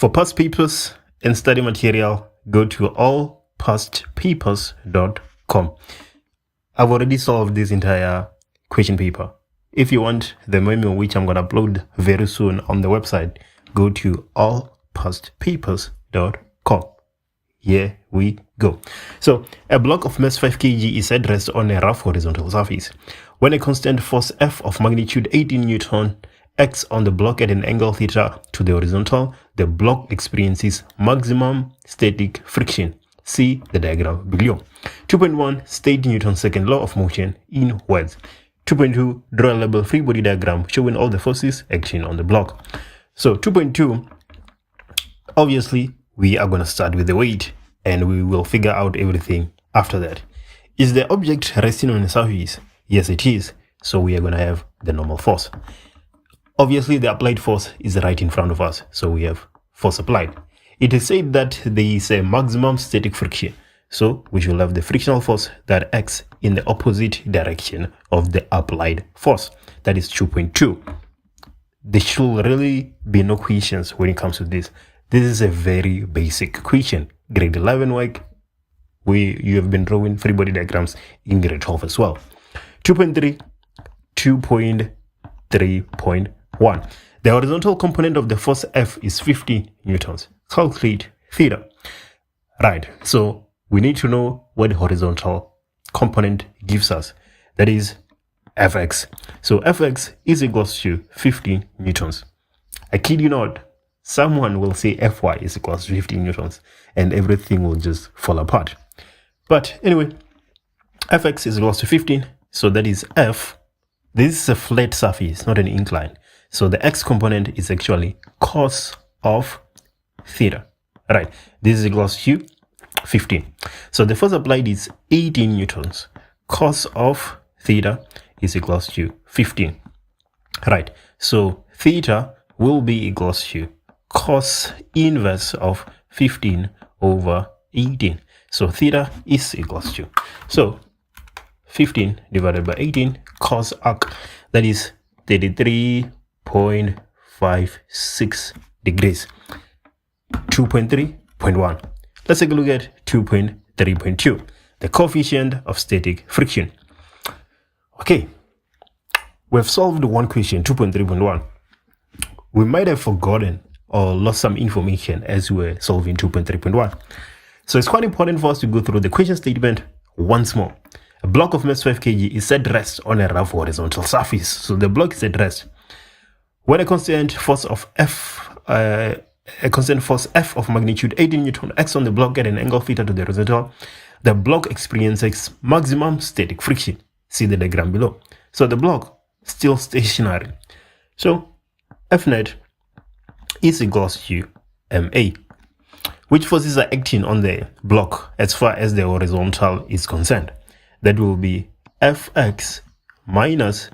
For past papers and study material, go to allpastpapers.com. I've already solved this entire question paper. If you want the memo, which I'm going to upload very soon on the website, go to allpastpapers.com. Here we go. So a block of mass 5 kg is at rest on a rough horizontal surface. When a constant force F of magnitude 18 Newton acts on the block at an angle theta to the horizontal, the block experiences maximum static friction. See the diagram below. 2.1 State Newton's second law of motion in words. 2.2 Draw a label free body diagram showing all the forces acting on the block. So 2.2, obviously we are going to start with the weight and we will figure out everything after that. Is the object resting on the surface? Yes, it is. So we are going to have the normal force. Obviously the applied force is right in front of us, so we have force applied. It is said that there is a maximum static friction, so we should have the frictional force that acts in the opposite direction of the applied force. That is 2.2. There should really be no questions when it comes to this. This is a very basic question. Grade 11 work, you have been drawing free body diagrams in grade 12 as well. 2.3, 2.3.1. The horizontal component of the force F is 50 newtons. Calculate theta. Right, so we need to know what the horizontal component gives us. That is Fx. So Fx is equals to 15 newtons. I kid you not, someone will say Fy is equals to 15 newtons and everything will just fall apart. But anyway, Fx is equals to 15. So that is F. This is a flat surface, not an incline. So the x component is actually cos of theta. Right. This is equals to 15. So the force applied is 18 newtons. Cos of theta is equals to 15. Right. So theta will be equals to cos inverse of 15 over 18. So theta is equals to, so 15 divided by 18 cos arc, that is 33.56 degrees. 2.3.1. Let's take a look at 2.3.2, the coefficient of static friction. Okay, we've solved one question, 2.3.1. We might have forgotten or lost some information as we were solving 2.3.1. So it's quite important for us to go through the question statement once more. A block of mass 5 kg is at rest on a rough horizontal surface. So the block is at rest. When a constant force F of magnitude 18 Newton acts on the block at an angle theta to the horizontal, the block experiences maximum static friction. See the diagram below. So the block still stationary. So F net is equals to MA. Which forces are acting on the block as far as the horizontal is concerned? That will be Fx minus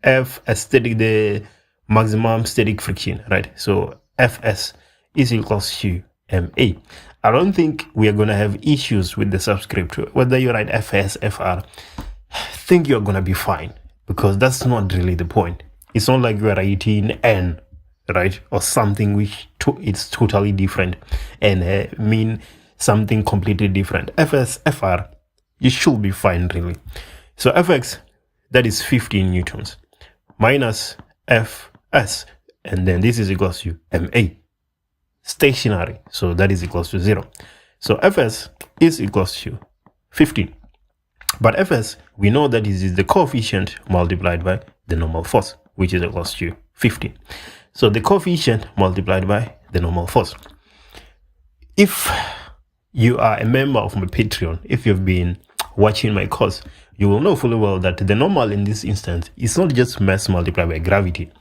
F aesthetic, the maximum static friction, right? So Fs is equals to Ma. I don't think we are going to have issues with the subscript. Whether you write Fs, Fr, I think you're going to be fine, because that's not really the point. It's not like you're writing N, right? Or something which it's totally different and mean something completely different. Fs, Fr, you should be fine really. So Fx, that is 15 newtons, minus Fs, and then this is equals to Ma, stationary, so that is equals to 0. So Fs is equals to 15. But Fs, we know that this is the coefficient multiplied by the normal force, which is equals to 15. So the coefficient multiplied by the normal force. If you are a member of my Patreon, if you've been watching my course, you will know fully well that the normal in this instance is not just mass multiplied by gravity.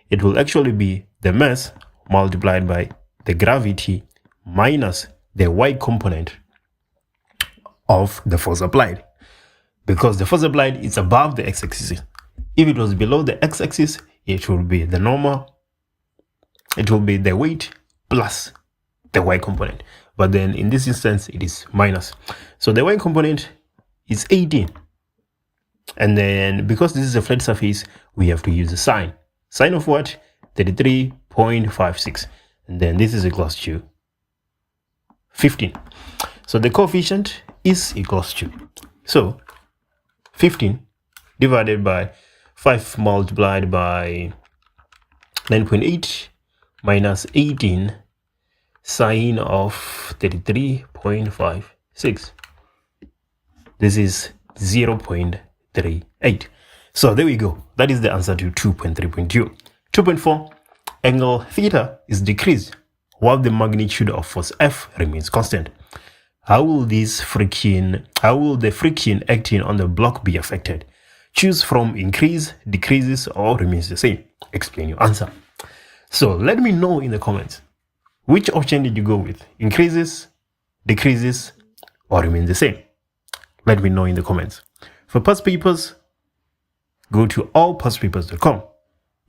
It will actually be the mass multiplied by the gravity minus the y component of the force applied. Because the force applied is above the x-axis. If it was below the x-axis, it will be the normal. It will be the weight plus the y component. But then in this instance, it is minus. So the y component is 18. And then because this is a flat surface, we have to use the sine. Sine of what? 33.56. and then this is equals to 15. So the coefficient is equals to, so 15 divided by 5 multiplied by 9.8 minus 18 sine of 33.56. This is 0.38. So there we go. That is the answer to 2.3.2. 2.4, angle theta is decreased while the magnitude of force F remains constant. How will the friction acting on the block be affected? Choose from increase, decreases, or remains the same. Explain your answer. So let me know in the comments, which option did you go with? Increases, decreases, or remain the same? Let me know in the comments. For past papers, go to allpastpapers.com.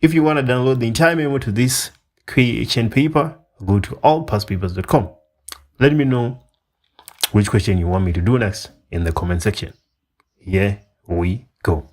If you want to download the entire memo to this KHN paper, go to allpastpapers.com. Let me know which question you want me to do next in the comment section. Here we go.